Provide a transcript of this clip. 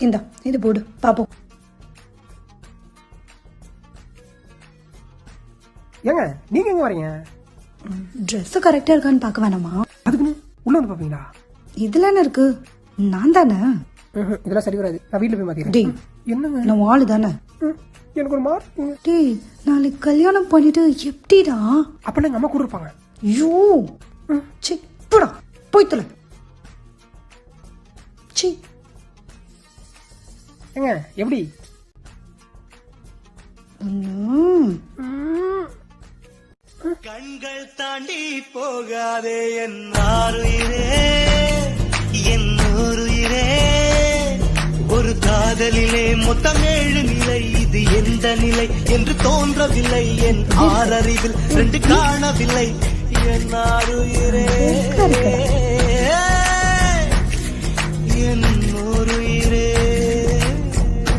இந்தா இது போடு பாப்போம். ஏங்க நீங்க எங்க வரீங்க? ட்ரெஸ் கரெக்டா இருக்கான்னு பார்க்க வேணாமா? அதுக்குன்னு உள்ள வந்து பாப்பீங்களா? இதுல என்ன இருக்கு, நான் தானே. இதெல்லாம் சரி வராது, நான் வீட்டுல போய் மாத்திக்கிறேன். டேய் என்னங்க நான் ஆளு தானே. எனக்கு ஒரு மார்க். டேய் நாளைக்கு கல்யாணம் பண்ணிட்டு எப்படிடா? அப்ப எங்க அம்மா கூட இருப்பாங்க. ஐயோ சி போடா போய் தொலை. சி ஏங்க எப்படி? கண்கள் தாண்டி போகாதே என் ஆருயிரே, என் ஊருயிரே. ஒரு காதலிலே மொத்தம் 7 நிலை, இது எந்த நிலை என்று தோன்றவில்லை. என் 6 அறிவில் 2 காணவில்லை. என் ஆருயிரே, என்